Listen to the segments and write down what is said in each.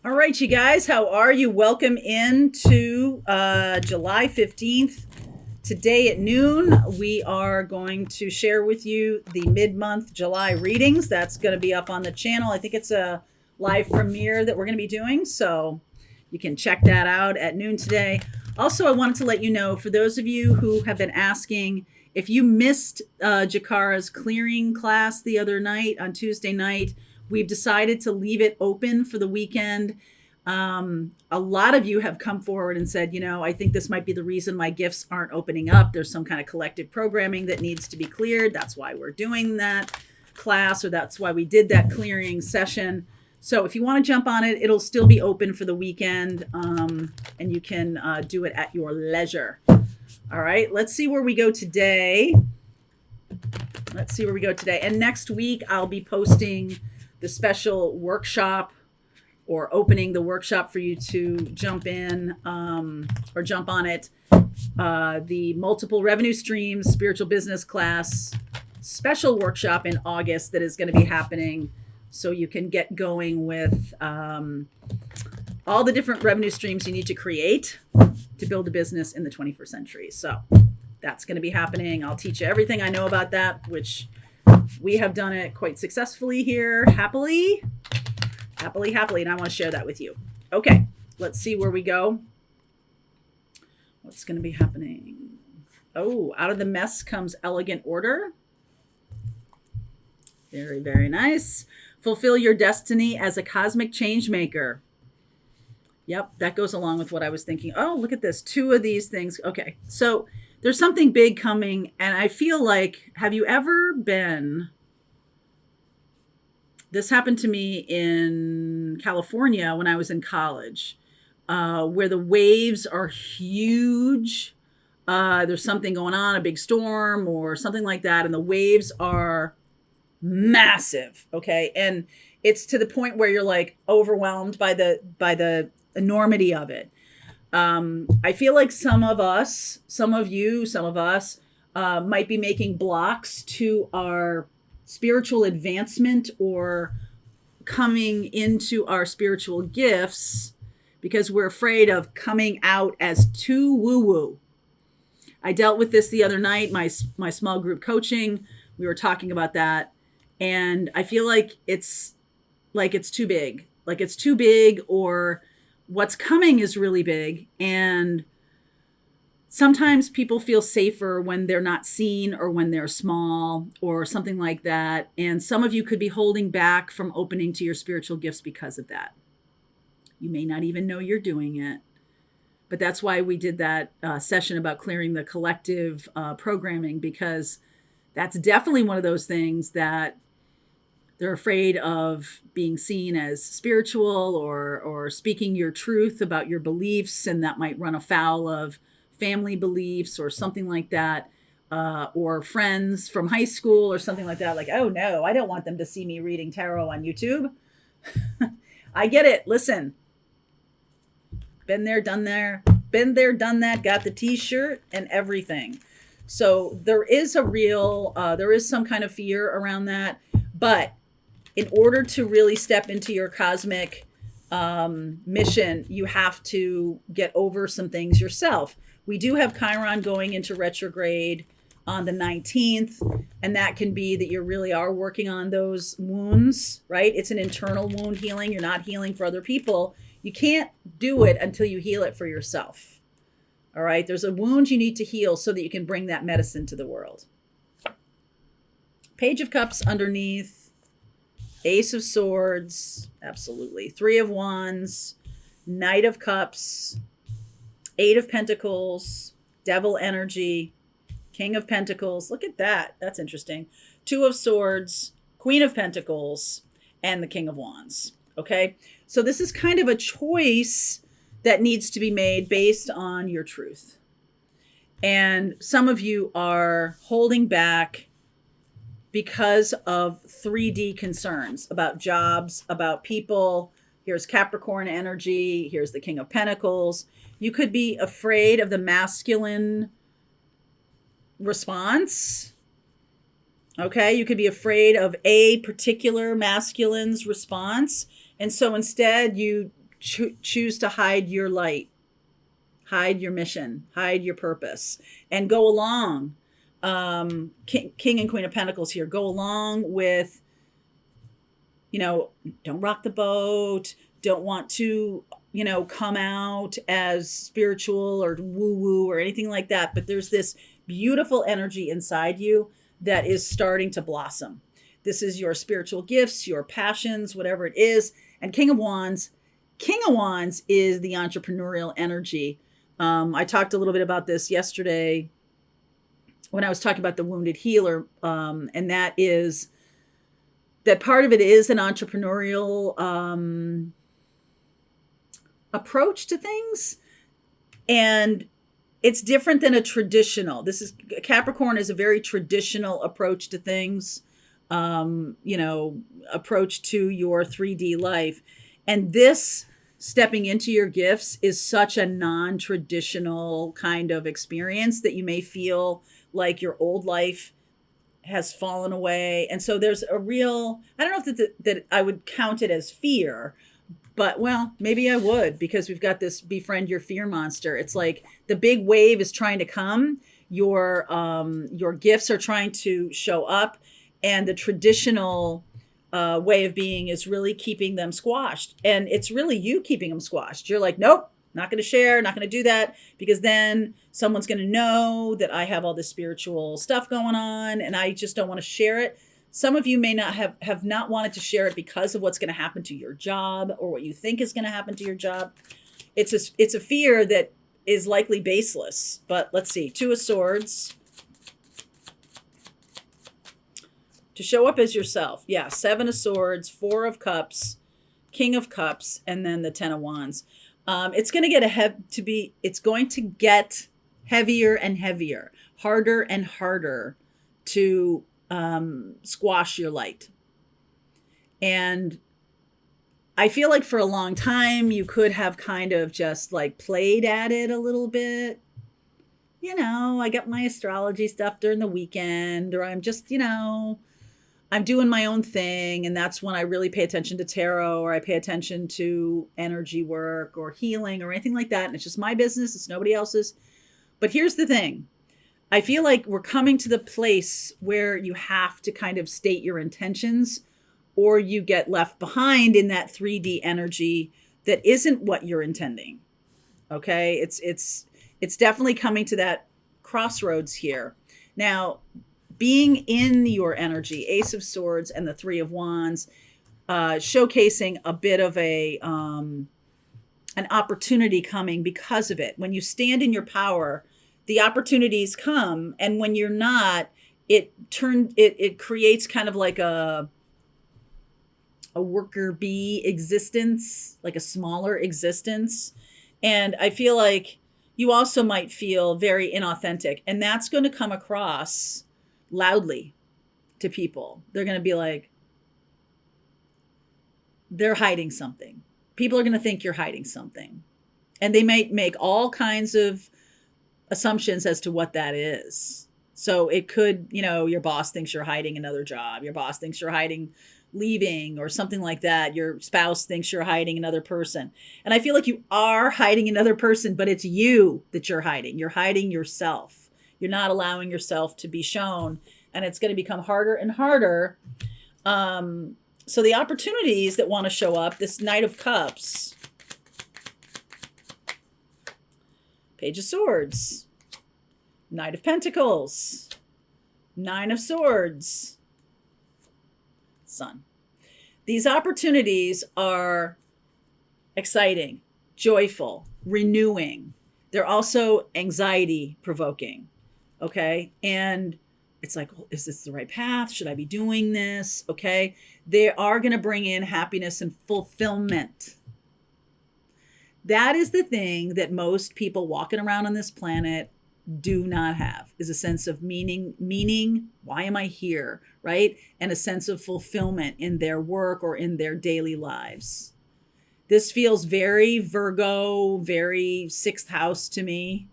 All right, you guys, how are you? Welcome into July 15th. Today at noon, we are going to share with you the mid-month July readings. That's going to be up on the channel. I think it's a live premiere that we're going to be doing, so you can check that out at noon today. Also, I wanted to let you know, for those of you who have been asking, if you missed Jakara's clearing class the other night on Tuesday night, we've decided to leave it open for the weekend. A lot of you have come forward and said, I think this might be the reason my gifts aren't opening up. There's some kind of collective programming that needs to be cleared. That's why we're doing that class, or that's why we did that clearing session. So if you want to jump on it, it'll still be open for the weekend, and you can do it at your leisure. All right, let's see where we go today. And next week, I'll be posting the special workshop, or opening the workshop for you to jump in or jump on it. The multiple revenue streams spiritual business class special workshop in August that is going to be happening, so you can get going with all the different revenue streams you need to create to build a business in the 21st century. So that's going to be happening. I'll teach you everything I know about that, which we have done it quite successfully here, happily, and I want to share that with you. Okay, let's see where we go. What's going to be happening? Oh, out of the mess comes elegant order. Very, very nice. Fulfill your destiny as a cosmic change maker. Yep, that goes along with what I was thinking. Oh, look at this. 2 of these things. Okay, so there's something big coming, and I feel like, have you ever been... This happened to me in California when I was in college, where the waves are huge. There's something going on, a big storm or something like that, and the waves are massive, okay? And it's to the point where you're like overwhelmed by the enormity of it. I feel like some of us might be making blocks to our spiritual advancement or coming into our spiritual gifts because we're afraid of coming out as too woo-woo. I dealt with this the other night, my small group coaching. We were talking about that, and I feel like it's too big. Like it's too big, or what's coming is really big, and sometimes people feel safer when they're not seen or when they're small or something like that. And some of you could be holding back from opening to your spiritual gifts because of that. You may not even know you're doing it. But that's why we did that session about clearing the collective programming, because that's definitely one of those things that they're afraid of being seen as spiritual or speaking your truth about your beliefs, and that might run afoul of family beliefs or something like that, or friends from high school or something like that. Like, oh no, I don't want them to see me reading tarot on YouTube. I get it. Listen, been there, done that, got the t-shirt and everything. So there is some kind of fear around that. But in order to really step into your cosmic mission, you have to get over some things yourself. We do have Chiron going into retrograde on the 19th, and that can be that you really are working on those wounds, right? It's an internal wound healing. You're not healing for other people. You can't do it until you heal it for yourself. All right? There's a wound you need to heal so that you can bring that medicine to the world. Page of Cups underneath, Ace of Swords, absolutely. 3 of Wands, Knight of Cups, 8 of Pentacles, Devil energy, King of Pentacles. Look at that. That's interesting. 2 of Swords, Queen of Pentacles, and the King of Wands. Okay? So this is kind of a choice that needs to be made based on your truth. And some of you are holding back because of 3D concerns about jobs, about people. Here's Capricorn energy. Here's the King of Pentacles. You could be afraid of the masculine response. Okay, you could be afraid of a particular masculine's response. And so instead you choose to hide your light, hide your mission, hide your purpose, and go along. King and Queen of Pentacles here, go along with, don't rock the boat, don't want to, come out as spiritual or woo woo or anything like that. But there's this beautiful energy inside you that is starting to blossom. This is your spiritual gifts, your passions, whatever it is. And King of Wands is the entrepreneurial energy. I talked a little bit about this yesterday when I was talking about the wounded healer. And that part of it is an entrepreneurial approach to things. And it's different than a traditional. Capricorn is a very traditional approach to things, approach to your 3D life. And this stepping into your gifts is such a non-traditional kind of experience that you may feel like your old life has fallen away. And so there's a real, I don't know if that I would count it as fear, but well, maybe I would, because we've got this befriend your fear monster. It's like the big wave is trying to come. Your gifts are trying to show up, and the traditional way of being is really keeping them squashed. And it's really you keeping them squashed. You're like, nope, not going to share, not going to do that, because then someone's going to know that I have all this spiritual stuff going on and I just don't want to share it. Some of you may not have not wanted to share it because of what's going to happen to your job or what you think is going to happen to your job. It's a fear that is likely baseless. But let's see. 2 of Swords. To show up as yourself. Yeah, 7 of Swords, 4 of Cups, King of Cups, and then the 10 of Wands. It's going to get heavier and heavier, harder and harder to squash your light. And I feel like for a long time you could have kind of just like played at it a little bit. I got my astrology stuff during the weekend, or I'm just, I'm doing my own thing. And that's when I really pay attention to tarot, or I pay attention to energy work or healing or anything like that. And it's just my business. It's nobody else's. But here's the thing. I feel like we're coming to the place where you have to kind of state your intentions, or you get left behind in that 3D energy that isn't what you're intending. Okay. It's definitely coming to that crossroads here. Now, being in your energy, Ace of Swords and the 3 of Wands, showcasing a bit of an opportunity coming because of it. When you stand in your power, the opportunities come, and when you're not, it creates kind of like a worker bee existence, like a smaller existence. And I feel like you also might feel very inauthentic, and that's going to come across loudly to people. They're going to be like, they're hiding something. People are going to think you're hiding something, and they might make all kinds of assumptions as to what that is. So it could, your boss thinks you're hiding another job. Your boss thinks you're hiding leaving or something like that. Your spouse thinks you're hiding another person. And I feel like you are hiding another person, but it's you that you're hiding. You're hiding yourself. You're not allowing yourself to be shown, and it's going to become harder and harder. So the opportunities that want to show up, this Knight of Cups, Page of Swords, Knight of Pentacles, 9 of Swords, Sun. These opportunities are exciting, joyful, renewing. They're also anxiety provoking. Okay. And it's like, is this the right path? Should I be doing this? Okay. They are going to bring in happiness and fulfillment. That is the thing that most people walking around on this planet do not have, is a sense of meaning. Why am I here? Right. And a sense of fulfillment in their work or in their daily lives. This feels very Virgo, very 6th house to me.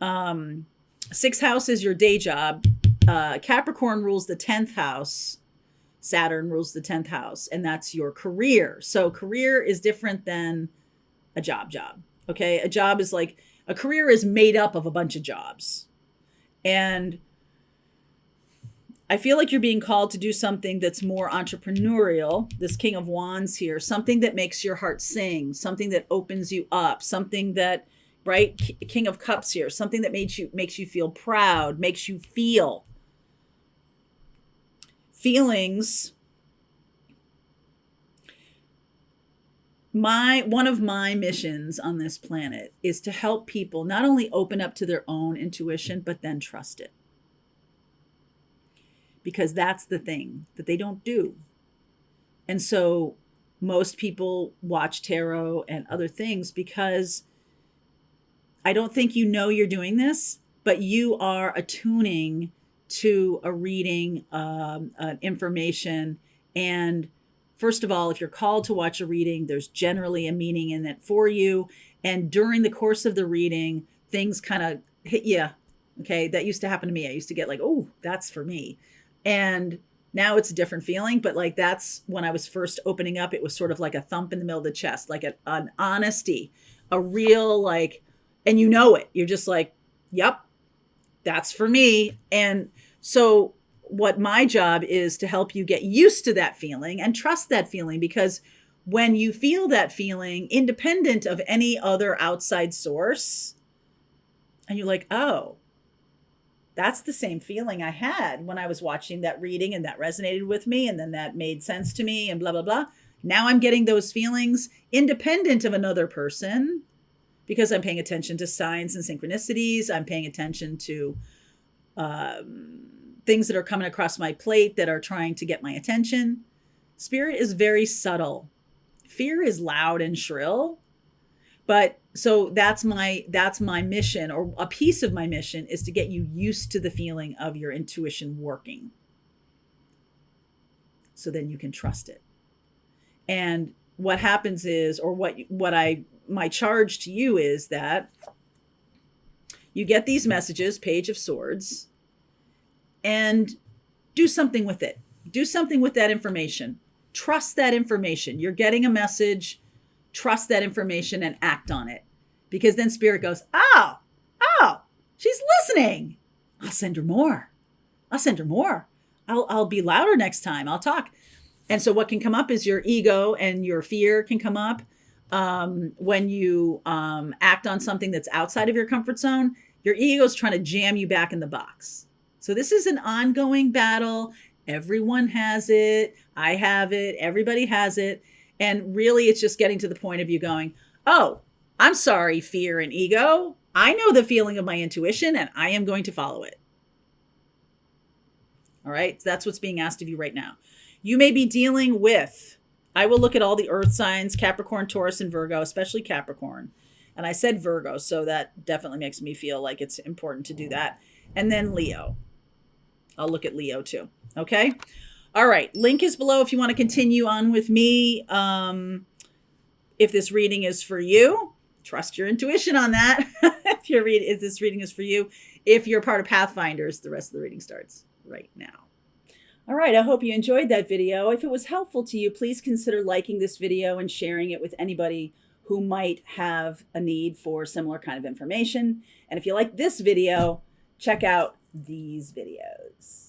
6th house is your day job. Capricorn rules the 10th house. Saturn rules the 10th house, and that's your career. So career is different than a job. Okay. A job is like, a career is made up of a bunch of jobs. And I feel like you're being called to do something that's more entrepreneurial. This King of Wands here, something that makes your heart sing, something that opens you up, something that, right? King of Cups here, something that makes you feel proud, makes you feel feelings. One of my missions on this planet is to help people not only open up to their own intuition, but then trust it. Because that's the thing that they don't do. And so most people watch tarot and other things because I don't think you know you're doing this, but you are attuning to a reading, information. And first of all, if you're called to watch a reading, there's generally a meaning in it for you. And during the course of the reading, things kind of hit you. Okay, that used to happen to me. I used to get like, oh, that's for me. And now it's a different feeling, but like that's when I was first opening up, it was sort of like a thump in the middle of the chest, like an honesty, a real like, and you know it. You're just like, yep, that's for me. And so what my job is to help you get used to that feeling and trust that feeling, because when you feel that feeling independent of any other outside source, and you're like, oh, that's the same feeling I had when I was watching that reading, and that resonated with me, and then that made sense to me, and blah, blah, blah. Now I'm getting those feelings independent of another person because I'm paying attention to signs and synchronicities. I'm paying attention to things that are coming across my plate that are trying to get my attention. Spirit is very subtle. Fear is loud and shrill. But so that's my mission, or a piece of my mission is to get you used to the feeling of your intuition working. So then you can trust it. And what happens is, or my charge to you is that you get these messages, Page of Swords, and do something with it. Do something with that information. Trust that information. You're getting a message. Trust that information and act on it. Because then Spirit goes, oh, she's listening. I'll send her more. I'll be louder next time. I'll talk. And so what can come up is your ego and your fear can come up. When you act on something that's outside of your comfort zone, your ego is trying to jam you back in the box. So this is an ongoing battle. Everyone has it. I have it. Everybody has it. And really, it's just getting to the point of you going, oh, I'm sorry, fear and ego. I know the feeling of my intuition, and I am going to follow it. All right. So that's what's being asked of you right now. You may be dealing with, I will look at all the earth signs, Capricorn, Taurus, and Virgo, especially Capricorn. And I said Virgo, so that definitely makes me feel like it's important to do that. And then Leo. I'll look at Leo too. Okay. All right. Link is below if you want to continue on with me. If this reading is for you, trust your intuition on that. If this reading is for you, if you're part of Pathfinders, the rest of the reading starts right now. All right. I hope you enjoyed that video. If it was helpful to you, please consider liking this video and sharing it with anybody who might have a need for similar kind of information. And if you like this video, check out these videos.